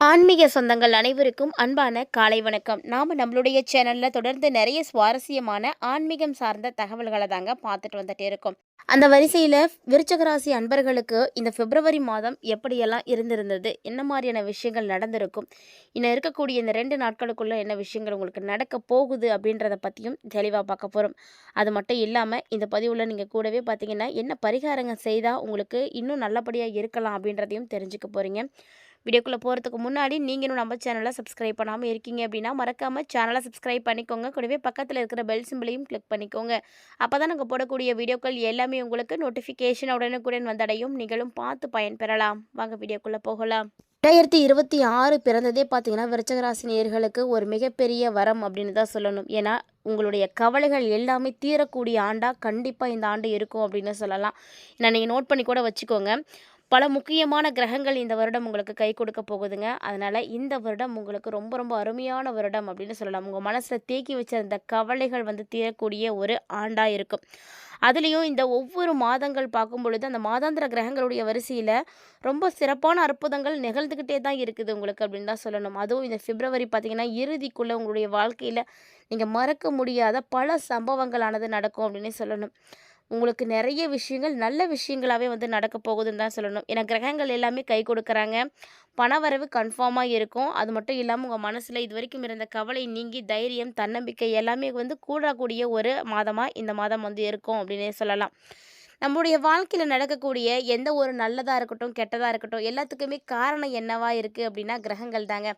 ஆன்மீக சொந்தங்கள் அனைவருக்கும் அன்பான காலை வணக்கம். நம்மளுடைய சேனலில் தொடர்ந்து நிறைய சுவாரஸ்யமான ஆன்மீகம் சார்ந்த தகவல்களை தாங்க பார்த்துட்டு வந்துட்டே இருக்கோம். அந்த வரிசையில் விருச்சிக ராசி அன்பர்களுக்கு இந்த பிப்ரவரி மாதம் எப்படியெல்லாம் இருந்திருந்தது, என்ன மாதிரியான விஷயங்கள் நடந்திருக்கும், இன்னும் இருக்கக்கூடிய இந்த 2 நாட்களுக்குள்ள என்ன விஷயங்கள் உங்களுக்கு நடக்க போகுது அப்படின்றத பற்றியும் தெளிவாக பார்க்க போகிறோம். அது மட்டும் இல்லாமல் இந்த பதிவில் நீங்கள் கூடவே பார்த்தீங்கன்னா என்ன பரிகாரங்கள் செய்தால் உங்களுக்கு இன்னும் நல்லபடியாக இருக்கலாம் அப்படின்றதையும் தெரிஞ்சுக்க போகிறீங்க. வீடியோக்குள்ளே போகிறதுக்கு முன்னாடி நீங்கள் இன்னும் நம்ம சேனலை சப்ஸ்கிரைப் பண்ணாமல் இருக்கீங்க அப்படின்னா மறக்காமல் சேனலை சப்ஸ்கிரைப் பண்ணிக்கோங்க. கூடவே பக்கத்தில் இருக்கிற பெல் சிம்பிளையும் கிளிக் பண்ணிக்கோங்க. அப்போ தான் நாங்கள் போடக்கூடிய வீடியோக்கள் எல்லாமே உங்களுக்கு நோட்டிஃபிகேஷன் உடனுக்குடன் வந்தடையும். நீங்களும் பார்த்து பயன்பெறலாம். வாங்க வீடியோக்குள்ளே போகலாம். 2026 பிறந்ததே பார்த்தீங்கன்னா விருச்சிக ராசி நேயர்களுக்கு ஒரு மிகப்பெரிய வரம் அப்படின்னு தான் சொல்லணும். ஏன்னா உங்களுடைய கவலைகள் எல்லாமே தீரக்கூடிய ஆண்டாக கண்டிப்பாக இந்த ஆண்டு இருக்கும் அப்படின்னு சொல்லலாம். ஏன்னா நீங்கள் நோட் பண்ணி கூட வச்சுக்கோங்க. பல முக்கியமான கிரகங்கள் இந்த வருடம் உங்களுக்கு கை கொடுக்க போகுதுங்க. அதனால் இந்த வருடம் உங்களுக்கு ரொம்ப ரொம்ப அருமையான வருடம் அப்படின்னு சொல்லலாம். உங்கள் மனசில் தேக்கி வச்சிருந்த கவலைகள் தீரக்கூடிய ஒரு ஆண்டாக இருக்கும். அதுலேயும் இந்த ஒவ்வொரு மாதங்கள் பார்க்கும் பொழுது அந்த மாதாந்திர கிரகங்களுடைய வரிசையில் ரொம்ப சிறப்பான அற்புதங்கள் நிகழ்ந்துக்கிட்டே தான் இருக்குது உங்களுக்கு அப்படின்னு தான் சொல்லணும். அதுவும் இந்த பிப்ரவரி பார்த்திங்கன்னா இறுதிக்குள்ளே உங்களுடைய வாழ்க்கையில் நீங்கள் மறக்க முடியாத பல சம்பவங்களானது நடக்கும் அப்படின்னு சொல்லணும். உங்களுக்கு நிறைய விஷயங்கள் நல்ல விஷயங்களாகவே நடக்க போகுதுன்னு தான் சொல்லணும். ஏன்னா கிரகங்கள் எல்லாமே கை கொடுக்குறாங்க. பணவரவு கன்ஃபார்மாக இருக்கும். அது மட்டும் இல்லாமல் உங்கள் மனசில் இது வரைக்கும் இருந்த கவலை நீங்கி தைரியம், தன்னம்பிக்கை எல்லாமே கூடக்கூடிய ஒரு மாதமாக இந்த மாதம் இருக்கும் அப்படின்னே சொல்லலாம். நம்முடைய வாழ்க்கையில் நடக்கக்கூடிய எந்த ஒரு நல்லதாக இருக்கட்டும், கெட்டதாக இருக்கட்டும், எல்லாத்துக்குமே காரணம் என்னவா இருக்குது அப்படின்னா கிரகங்கள் தாங்க.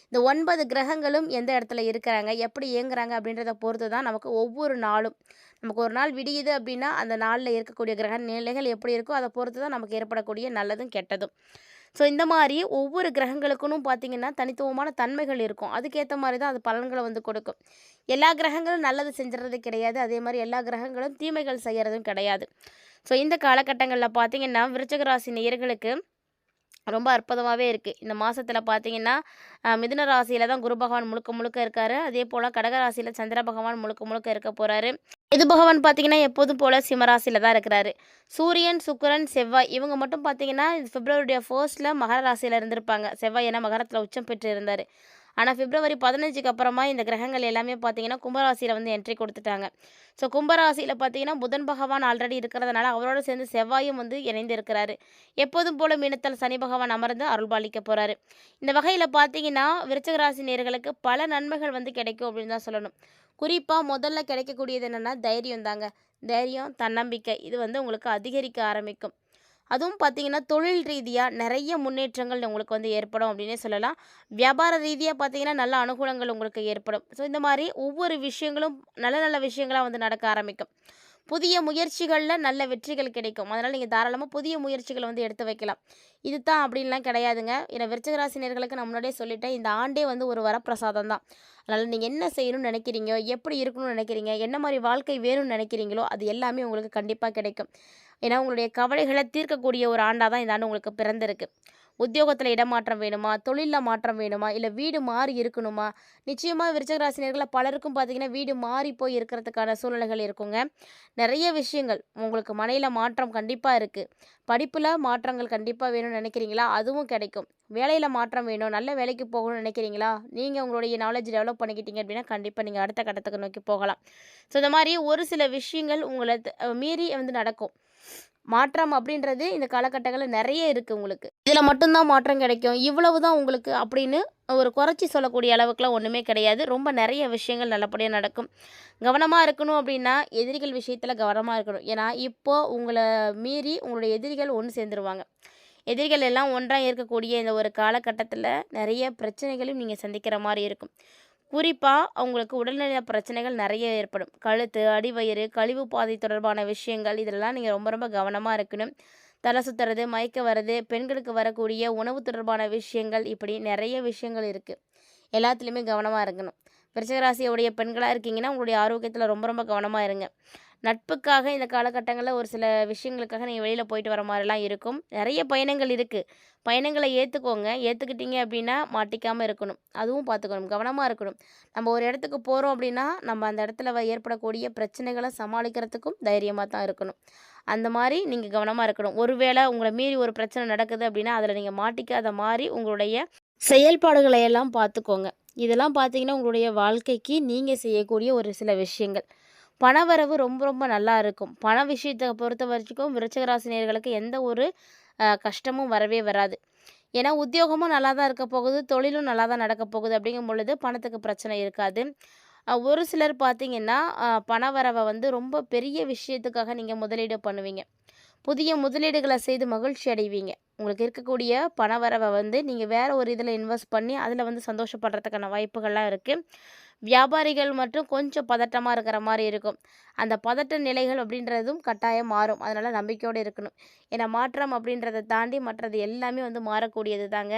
இந்த 9 கிரகங்களும் எந்த இடத்துல இருக்கிறாங்க, எப்படி இயங்குறாங்க அப்படின்றத பொறுத்து தான் நமக்கு ஒவ்வொரு நாளும். நமக்கு ஒரு நாள் விடியுது அப்படின்னா அந்த நாளில் இருக்கக்கூடிய கிரக நிலைகள் எப்படி இருக்கோ அதை பொறுத்து தான் நமக்கு ஏற்படக்கூடிய நல்லதும் கெட்டதும். ஸோ இந்த மாதிரி ஒவ்வொரு கிரகங்களுக்குன்னு பார்த்தீங்கன்னா தனித்துவமான தன்மைகள் இருக்கும். அதுக்கேற்ற மாதிரி தான் அது பலன்களை கொடுக்கும். எல்லா கிரகங்களும் நல்லது செஞ்சுறது கிடையாது. அதே மாதிரி எல்லா கிரகங்களும் தீமைகள் செய்கிறதும் கிடையாது. ஸோ இந்த காலகட்டங்களில் பார்த்தீங்கன்னா விருச்சிக ராசி நேயர்களுக்கு ரொம்ப அற்புதமாகவே இருக்குது. இந்த மாதத்தில் பார்த்தீங்கன்னா மிதுன ராசியில் தான் குரு பகவான் முழுக்க முழுக்க இருக்கார். அதே போல் கடக ராசியில் சந்திர பகவான் முழுக்க முழுக்க இருக்க போகிறாரு. இது பகவான் பார்த்தீங்கன்னா எப்போதும் போல் சிம்மராசியில் தான் இருக்கிறாரு. சூரியன், சுக்கிரன், செவ்வாய் இவங்க மட்டும் பார்த்தீங்கன்னா பிப்ரவரி 1 மகர ராசியில் இருந்திருப்பாங்க. செவ்வாய் ஏன்னா மகரத்தில் உச்சம் பெற்று இருந்தார். ஆனால் பிப்ரவரி 15க்கு அப்புறமா இந்த கிரகங்கள் எல்லாமே பார்த்தீங்கன்னா கும்பராசியில் என்ட்ரி கொடுத்துட்டாங்க. ஸோ கும்பராசியில் பார்த்தீங்கன்னா புதன் பகவான் ஆல்ரெடி இருக்கிறதுனால அவரோடு சேர்ந்து செவ்வாயும் இணைந்து இருக்கிறாரு. எப்போதும் போல மீனத்தில் சனி பகவான் அமர்ந்து அருள்பாலிக்க போகிறாரு. இந்த வகையில் பார்த்தீங்கன்னா விருச்சிக ராசி நேயர்களுக்கு பல நன்மைகள் கிடைக்கும் அப்படின்னு தான் சொல்லணும். குறிப்பாக முதல்ல கிடைக்கக்கூடியது என்னென்னா தைரியம் தாங்க. தைரியம், தன்னம்பிக்கை இது உங்களுக்கு அதிகரிக்க ஆரம்பிக்கும். அதுவும் பார்த்தீங்கன்னா தொழில் ரீதியாக நிறைய முன்னேற்றங்கள் உங்களுக்கு ஏற்படும் அப்படின்னே சொல்லலாம். வியாபார ரீதியாக பார்த்தீங்கன்னா நல்ல அனுகூலங்கள் உங்களுக்கு ஏற்படும். ஸோ இந்த மாதிரி ஒவ்வொரு விஷயங்களும் நல்ல நல்ல விஷயங்களாக நடக்க ஆரம்பிக்கும். புதிய முயற்சிகளில் நல்ல வெற்றிகள் கிடைக்கும். அதனால் நீங்கள் தாராளமாக புதிய முயற்சிகளை எடுத்து வைக்கலாம். இது தான் அப்படின்லாம் கிடையாதுங்க. ஏன்னா விருச்சிக ராசினியர்களுக்கு நான் முன்னாடியே சொல்லிட்டேன், இந்த ஆண்டே ஒரு வரப்பிரசாதம் தான். அதனால் நீங்கள் என்ன செய்யணும்னு நினைக்கிறீங்க, எப்படி இருக்கணும்னு நினைக்கிறீங்க, என்ன மாதிரி வாழ்க்கை வேணும்னு நினைக்கிறீங்களோ அது எல்லாமே உங்களுக்கு கண்டிப்பாக கிடைக்கும். ஏன்னா உங்களுடைய கவலைகளை தீர்க்கக்கூடிய ஒரு ஆண்டாக தான் இந்த ஆண்டு உங்களுக்கு பிறந்திருக்கு. உத்தியோகத்தில் இடமாற்றம் வேணுமா, தொழிலில் மாற்றம் வேணுமா, இல்லை வீடு மாறி இருக்கணுமா? நிச்சயமாக விருச்சிக ராசினியர்களில் பலருக்கும் பார்த்திங்கன்னா வீடு மாறி போய் இருக்கிறதுக்கான சூழ்நிலைகள் இருக்குங்க. நிறைய விஷயங்கள் உங்களுக்கு மனையில் மாற்றம் கண்டிப்பாக இருக்குது. படிப்பில் மாற்றங்கள் கண்டிப்பாக வேணும்னு நினைக்கிறீங்களா? அதுவும் கிடைக்கும். வேலையில் மாற்றம் வேணும், நல்ல வேலைக்கு போகணும்னு நினைக்கிறீங்களா? நீங்கள் உங்களுடைய நாலேஜ் டெவலப் பண்ணிக்கிட்டீங்க அப்படின்னா கண்டிப்பாக நீங்கள் அடுத்த கட்டத்துக்கு நோக்கி போகலாம். ஸோ இந்த மாதிரி ஒரு சில விஷயங்கள் உங்களை மீறி நடக்கும். மாற்றம் அப்படின்றது இந்த காலகட்டங்களில் நிறைய இருக்குது உங்களுக்கு. இதில் மட்டும்தான் மாற்றம் கிடைக்கும், இவ்வளவு தான் உங்களுக்கு அப்படின்னு ஒரு குறைச்சி சொல்லக்கூடிய அளவுக்குலாம் ஒன்றுமே கிடையாது. ரொம்ப நிறைய விஷயங்கள் நல்லபடியாக நடக்கும். கவனமாக இருக்கணும் அப்படின்னா எதிரிகள் விஷயத்தில் கவனமாக இருக்கணும். ஏன்னா இப்போது உங்களை மீறி உங்களுடைய எதிரிகள் ஒன்று சேர்ந்துருவாங்க. எதிரிகள் எல்லாம் ஒன்றாக இருக்கக்கூடிய இந்த ஒரு காலகட்டத்தில் நிறைய பிரச்சனைகளையும் நீங்கள் சந்திக்கிற மாதிரி இருக்கும். குறிப்பாக அவங்களுக்கு உடல்நல பிரச்சனைகள் நிறைய ஏற்படும். கழுத்து, அடிவயிறு, கழிவு பாதை தொடர்பான விஷயங்கள் இதெல்லாம் நீங்கள் ரொம்ப ரொம்ப கவனமாக இருக்கணும். தலை சுற்றுறது, மயக்க வர்றது, பெண்களுக்கு வரக்கூடிய உணவு தொடர்பான விஷயங்கள், இப்படி நிறைய விஷயங்கள் இருக்குது. எல்லாத்துலேயுமே கவனமாக இருக்கணும். விருச்சிகராசியோடைய பெண்களாக இருக்கீங்கன்னா உங்களுடைய ஆரோக்கியத்தில் ரொம்ப ரொம்ப கவனமாக இருங்க. நட்புக்காக இந்த காலகட்டங்களில் ஒரு சில விஷயங்களுக்காக நீங்கள் வெளியில் போயிட்டு வர மாதிரிலாம் இருக்கும். நிறைய பயணங்கள் இருக்குது. பயணங்களை ஏற்றுக்கோங்க. ஏற்றுக்கிட்டீங்க அப்படின்னா மாட்டிக்காமல் இருக்கணும். அதுவும் பார்த்துக்கணும், கவனமாக இருக்கணும். நம்ம ஒரு இடத்துக்கு போகிறோம் அப்படின்னா நம்ம அந்த இடத்துல ஏற்படக்கூடிய பிரச்சனைகளை சமாளிக்கிறதுக்கும் தைரியமாக தான் இருக்கணும். அந்த மாதிரி நீங்கள் கவனமாக இருக்கணும். ஒருவேளை உங்களை மீறி ஒரு பிரச்சனை நடக்குது அப்படின்னா அதில் நீங்கள் மாட்டிக்காத மாதிரி உங்களுடைய செயல்பாடுகளை எல்லாம் பார்த்துக்கோங்க. இதெல்லாம் பார்த்தீங்கன்னா, உங்களுடைய வாழ்க்கைக்கு நீங்க செய்யக்கூடிய ஒரு சில விஷயங்கள். பணவரவு ரொம்ப ரொம்ப நல்லா இருக்கும். பண விஷயத்த பொறுத்த வரைக்கும் விருச்சிக ராசி நேயர்களுக்கு எந்த ஒரு கஷ்டமும் வரவே வராது. ஏன்னா உத்தியோகமும் நல்லா தான் இருக்க போகுது, தொழிலும் நல்லா தான் நடக்க போகுது அப்படிங்கும் பொழுது பணத்துக்கு பிரச்சனை இருக்காது. ஒரு சிலர் பார்த்தீங்கன்னா, பணவரவ வந்து ரொம்ப பெரிய விஷயத்துக்காக நீங்க முதலீடு பண்ணுவீங்க. புதிய முதலீடுகள செய்து மகிழ்ச்சி அடைவீங்க. உங்களுக்கு இருக்கக்கூடிய பணவரவ வந்து நீங்க வேற ஒரு இதில இன்வெஸ்ட் பண்ணி, அதில வந்து சந்தோஷப்படுறதுக்கான வாய்ப்புகள்லாம் இருக்கு. வியாபாரிகள் மட்டும் கொஞ்சம் பதட்டமா இருக்கிற மாரி இருக்கும். அந்த பதட்ட நிலைகள் அப்படின்றதும் கட்டாயம் மாறும். அதனால நம்பிக்கையோட இருக்கணும். ஏன்னா மாற்றம் அப்படின்றத தாண்டி மற்றது எல்லாமே வந்து மாறக்கூடியது தாங்க.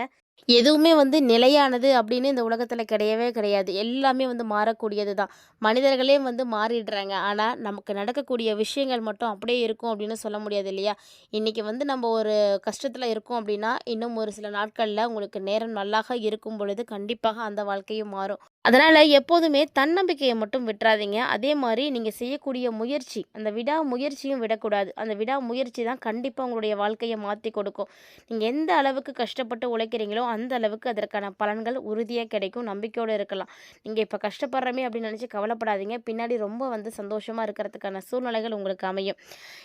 எதுவுமே வந்து நிலையானது அப்படின்னு இந்த உலகத்துல கிடையவே கிடையாது. எல்லாமே வந்து மாறக்கூடியது தான். மனிதர்களே வந்து மாறிடுறாங்க. ஆனா, நமக்கு நடக்கக்கூடிய விஷயங்கள் மட்டும் அப்படியே இருக்கும் அப்படின்னு சொல்ல முடியாது இல்லையா? இன்னைக்கு வந்து நம்ம ஒரு கஷ்டத்துல இருக்கோம் அப்படின்னா, இன்னும் ஒரு சில நாட்கள்ல உங்களுக்கு நேரம் நல்லாக இருக்கும் பொழுது கண்டிப்பாக அந்த வாழ்க்கையும் மாறும். அதனால எப்போதுமே தன்னம்பிக்கைய மட்டும் விட்றாதீங்க. அதே மாரி நீங்க செய்யக்கூடிய முயற்சி, அந்த விடாமுயற்சியும் விடக்கூடாது. அந்த விடாமுயற்சி தான் கண்டிப்பா உங்களுடைய வாழ்க்கைய மாத்திக் கொடுக்கும். நீங்க எந்த அளவுக்கு கஷ்டப்பட்டு உழைக்கிறீங்களோ, அந்த அளவுக்கு அதற்கான பலன்கள் உறுதியா கிடைக்கும். நம்பிக்கையோட இருக்கலாம். நீங்க இப்ப கஷ்டப்படுறோமே அப்படின்னு நினைச்சு கவலைப்படாதீங்க. பின்னாடி ரொம்ப வந்து சந்தோஷமா இருக்கிறதுக்கான சூழ்நிலைகள் உங்களுக்கு அமையும்.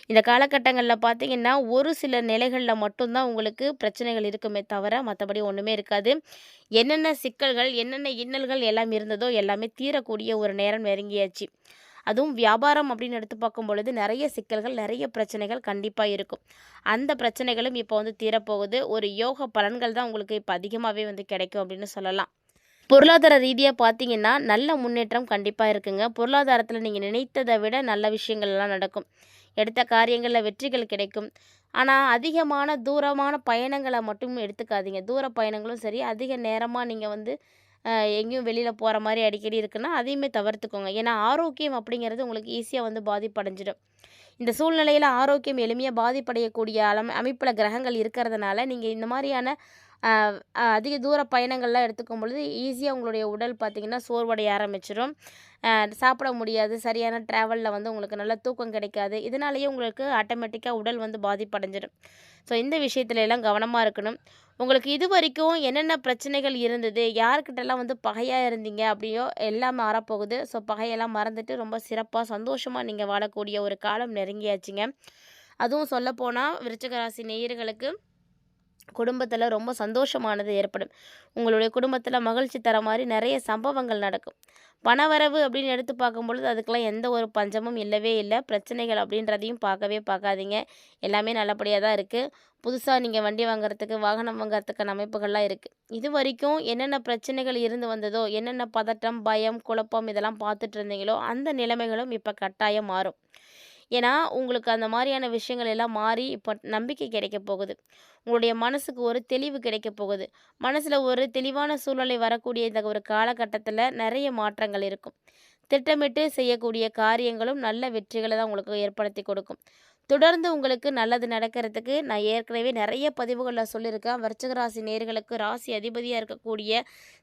இந்த காலகட்டங்கள்ல பார்த்தீங்கன்னா, ஒரு சில நிலைகள்ல மட்டும் தான் உங்களுக்கு பிரச்சனைகள் இருக்குமே தவிர, மத்தபடி ஒண்ணுமே இருக்காது. என்னென்ன சிக்கல்கள், என்னென்ன இன்னல்கள் எல்லாம் இருந்ததோ எல்லாமே தீரக்கூடிய ஒரு நேரம் நெருங்கியாச்சு. அதுவும் வியாபாரம் அப்படின்னு எடுத்து பார்க்கும் பொழுது நெறைய சிக்கல்கள், நெறைய பிரச்சனைகள் கண்டிப்பா இருக்கும். அந்த பிரச்சனைகளும் இப்போ வந்து தீரப்போகுது. ஒரு யோக பலன்கள் தான் உங்களுக்கு இப்ப அதிகமாவே வந்து கிடைக்கும் அப்படின்னு சொல்லலாம். பொருளாதார ரீதியா பார்த்தீங்கன்னா, நல்ல முன்னேற்றம் கண்டிப்பா இருக்குங்க. பொருளாதாரத்தில நீங்க நினைத்தத விட நல்ல விஷயங்கள் எல்லாம் நடக்கும். எடுத்த காரியங்கள்ல வெற்றிகள் கிடைக்கும். ஆனா, அதிகமான தூரமான பயணங்கள மட்டும் எடுத்துக்காதீங்க. தூர பயணங்களும் சரி, அதிக நேரமா நீங்க வந்து எங்கேயும் வெளியில போற மாரி அடிக்கடி இருக்குன்னா, அதையுமே தவிர்த்துக்கோங்க. ஏன்னா, ஆரோக்கியம் அப்படிங்கிறது உங்களுக்கு ஈஸியா வந்து பாதிப்படைஞ்சிடும். இந்த சூழ்நிலையில ஆரோக்கியம் எளிமையா பாதிப்படையக்கூடிய அமைப்புல கிரகங்கள் இருக்கிறதுனால, நீங்க இந்த மாரியான அ அதிக தூர பயணங்கள்லாம் எடுத்துக்கும் பொழுது, ஈஸியா உங்களுடைய உடல் பார்த்தீங்கன்னா, சோர்வடைய ஆரம்பிச்சுரும். அ சாப்பிட முடியாது. சரியான ட்ராவல்ல வந்து உங்களுக்கு நல்ல தூக்கம் கிடைக்காது. இதனாலேயே உங்களுக்கு ஆட்டோமேட்டிக்கா உடல் வந்து பாதிப்படைஞ்சிடும். ஸோ இந்த விஷயத்துல எல்லாம் கவனமா இருக்கணும். உங்களுக்கு இதுவரைக்கும் என்னென்ன பிரச்சனைகள் இருந்தது? யார்கிட்டலாம் வந்து பகையா இருந்தீங்க? அப்படியோ எல்லாம் மாறப்போகுது. ஸோ பகையெல்லாம் மறந்துட்டு ரொம்ப சிறப்பா, சந்தோஷமா நீங்க வாழக்கூடிய ஒரு காலம் நெருங்கியாச்சுங்க. அதுவும் சொல்லப்போனா விருச்சிக ராசி நேயர்களுக்கு குடும்பத்துல ரொம்ப சந்தோஷமானது ஏற்படும். உங்களுடைய குடும்பத்துல மகிழ்ச்சி தர மாரி நெறைய சம்பவங்கள் நடக்கும். பணவரவு அப்படின்னு எடுத்து பார்க்கும்பொழுது, அதுக்கெல்லாம் எந்த ஒரு பஞ்சமும் இல்லவே இல்ல. பிரச்சனைகள் அப்படின்றதையும் பார்க்கவே பார்க்காதீங்க. எல்லாமே நல்லபடியா தான் இருக்கு. புதுசா நீங்க வண்டி வாங்குறதுக்கு, வாகனம் வாங்குறதுக்கான அமைப்புகள்லாம் இருக்கு. இதுவரைக்கும் என்னென்ன பிரச்சனைகள் இருந்து வந்ததோ, என்னென்ன பதட்டம், பயம், குழப்பம் இதெல்லாம் பார்த்துட்டு இருந்தீங்களோ, அந்த நிலைமைகளும் இப்ப கட்டாயம் மாறும். ஏன்னா, உங்களுக்கு அந்த மாரியான விஷயங்கள் எல்லாம் மாறி, இப்ப நம்பிக்கை கிடைக்கப் போகுது. உங்களுடைய மனசுக்கு ஒரு தெளிவு கிடைக்கப் போகுது. மனசுல ஒரு தெளிவான சூழ்நிலை வரக்கூடிய இந்த ஒரு காலகட்டத்தில நெறைய மாற்றங்கள் இருக்கும். திட்டமிட்டு செய்யக்கூடிய காரியங்களும் நல்ல வெற்றிகள தான் உங்களுக்கு ஏற்படுத்தி கொடுக்கும். தொடர்ந்து உங்களுக்கு நல்லது நடக்கிறதுக்கு நான் ஏற்கனவே நெறைய பதிவுகள்ல சொல்லியிருக்கேன். விருச்சிக ராசி நேயர்களுக்கு ராசி அதிபதியா இருக்கக்கூடிய,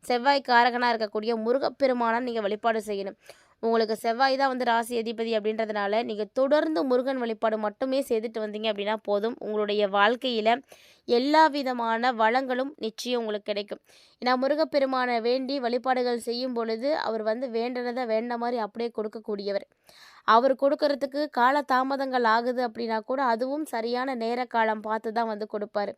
செவ்வாய் காரகனா இருக்கக்கூடிய முருகப்பெருமான நீங்க வழிபாடு செய்யணும். உங்களுக்கு செவ்வாய் தான் வந்து ராசி அதிபதி அப்படின்றதுனால, நீங்க தொடர்ந்து முருகன் வழிபாடு மட்டுமே செய்துட்டு வந்தீங்க அப்படின்னா போதும். உங்களுடைய வாழ்க்கையில எல்லா விதமான வளங்களும் நிச்சயம் உங்களுக்கு கிடைக்கும். ஏன்னா முருகப்பெருமான வேண்டி வழிபாடுகள் செய்யும் பொழுது, அவர் வந்து வேண்டுனத வேண்ட மாரி அப்படியே கொடுக்கக்கூடியவர். அவர் கொடுக்கறதுக்கு கால தாமதங்கள் ஆகுது அப்படின்னா கூட, அதுவும் சரியான நேர காலம் பார்த்து தான் வந்து கொடுப்பாரு.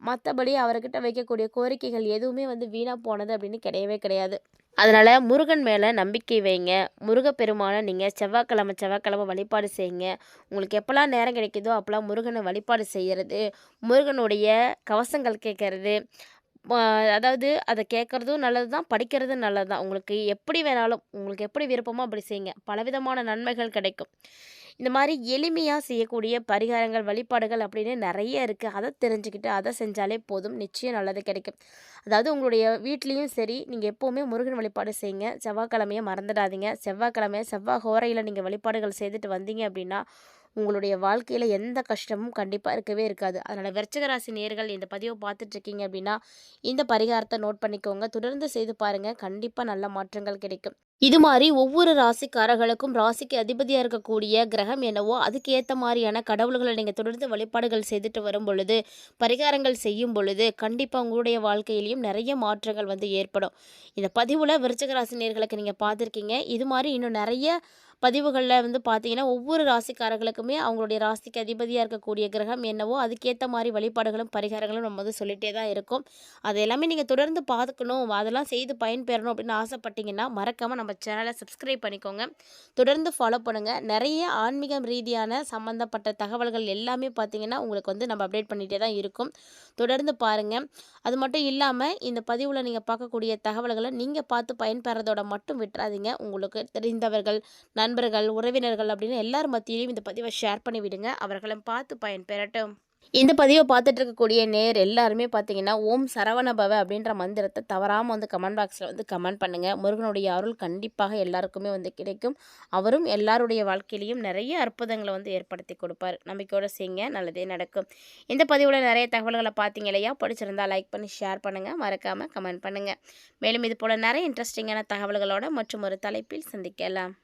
மத்தபடி அவர்கிட்ட வைக்கக்கூடிய கோரிக்கைகள் எதுவுமே வந்து வீணா போனது அப்படின்னு கிடையவே கிடையாது. அதனால முருகன் மேல நம்பிக்கை வைங்க. முருகப்பெருமான நீங்க செவ்வாய்க்கிழமை செவ்வாய்க்கிழமை வழிபாடு செய்யுங்க. உங்களுக்கு எப்பலாம் நேரம் கிடைக்குதோ அப்பலாம் முருகன வழிபாடு செய்யறது, முருகனுடைய கவசங்கள் கேட்கறது, ம அதாவது அத கேட்கறதும் நல்லது தான், படிக்கிறதும் நல்லது தான். உங்களுக்கு எப்படி வேணாலும், உங்களுக்கு எப்படி விருப்பமோ அப்படி செய்யுங்க. பலவிதமான நன்மைகள் கிடைக்கும். இந்த மாரி எளிமையா செய்யக்கூடிய பரிகாரங்கள், வழிபாடுகள் அப்படின்னு நெறைய இருக்கு. அத தெரிஞ்சுக்கிட்டு அத செஞ்சாலே போதும். நிச்சயம் நல்லது கிடைக்கும். அதாவது உங்களுடைய வீட்லயும் சரி, நீங்க எப்பவுமே முருகன் வழிபாடு செய்யுங்க. செவ்வாய்க்கிழமைய மறந்துடாதீங்க. செவ்வாய்க்கிழமை செவ்வாய் ஹோரையில நீங்க வழிபாடுகள் செய்துட்டு வந்தீங்க அப்படின்னா, உங்களுடைய வாழ்க்கையில எந்த கஷ்டமும் கண்டிப்பா இருக்கவே இருக்காது. அதனால விருச்சிக ராசி நேயர்கள் இந்த பதிவ பார்த்துட்ருக்கீங்க அப்படின்னா, இந்த பரிகாரத்த நோட் பண்ணிக்கோங்க. தொடர்ந்து செய்து பாருங்க. கண்டிப்பா நல்ல மாற்றங்கள் கிடைக்கும். இது மாரி ஒவ்வொரு ராசிக்காரர்களுக்கும் ராசிக்கு அதிபதியா இருக்கக்கூடிய கிரகம் என்னவோ, அதுக்கு ஏத்த மாரியான கடவுள்கள நீங்க தொடர்ந்து வழிபாடுகள் செய்துட்டு வரும் பொழுது, பரிகாரங்கள் செய்யும் பொழுது, கண்டிப்பா உங்களுடைய வாழ்க்கையிலயும் நெறைய மாற்றங்கள் வந்து ஏற்படும். இந்த பதிவுல விருச்சிக ராசி நேயர்களுக்கு நீங்க பார்த்துருக்கீங்க. இது மாரி இன்னும் நெறைய பதிவுகள்ல வந்து பார்த்தீங்கன்னா, ஒவ்வொரு ராசிக்காரர்களுக்குமே அவங்களுடைய ராசிக்கு அதிபதியா இருக்கக்கூடிய கிரகம் என்னவோ, அதுக்கேத்த மாரி வழிபாடுகளும், பரிகாரங்களும் நம்ம வந்து சொல்லிட்டே தான் இருக்கோம். அது எல்லாமே நீங்க தொடர்ந்து பார்க்கணும், அதெல்லாம் செய்து பயன்பெறணும் அப்படின்னு ஆசைப்பட்டீங்கன்னா, மறக்காம நம்ம சேனலை சப்ஸ்கிரைப் பண்ணிக்கோங்க. தொடர்ந்து ஃபாலோ பண்ணுங்க. நெறைய ஆன்மீகம் ரீதியான சம்மந்தப்பட்ட தகவல்கள் எல்லாமே பார்த்தீங்கன்னா, உங்களுக்கு வந்து நம்ம அப்டேட் பண்ணிட்டே தான் இருக்கும். தொடர்ந்து பாருங்க. அது மட்டும் இல்லாம, இந்த பதிவுல நீங்க பார்க்கக்கூடிய தகவல்கள நீங்க பார்த்து பயன்பெறதோட மட்டும் விட்றாதீங்க. உங்களுக்கு தெரிந்தவர்கள், நண்பர்கள், உறவினர்கள் அப்படின்னு எல்லார் மத்தியிலும் இந்த பதிவை ஷேர் பண்ணி விடுங்க. அவர்களும் பார்த்து பயன்பெறட்டும். இந்த பதிவை பார்த்துட்டு இருக்கக்கூடிய நேயர் எல்லாருமே பார்த்தீங்கன்னா, ஓம் சரவண பவ அப்படின்ற மந்திரத்தை தவறாமல் வந்து கமெண்ட் பாக்ஸில் வந்து கமெண்ட் பண்ணுங்கள். முருகனுடைய அருள் கண்டிப்பாக எல்லாருக்குமே வந்து கிடைக்கும். அவரும் எல்லாருடைய வாழ்க்கையிலையும் நிறைய அற்புதங்களை வந்து ஏற்படுத்தி கொடுப்பார். நம்பிக்கையோடு செய்யுங்க, நல்லதே நடக்கும். இந்த பதிவில் நிறைய தகவல்களை பார்த்தீங்க இல்லையா? பிடிச்சிருந்தா லைக் பண்ணி ஷேர் பண்ணுங்கள், மறக்காமல் கமெண்ட் பண்ணுங்கள். மேலும் இது போல் நிறைய இன்ட்ரெஸ்டிங்கான தகவல்களோட மற்றும் ஒரு தலைப்பில் சந்திக்கலாம்.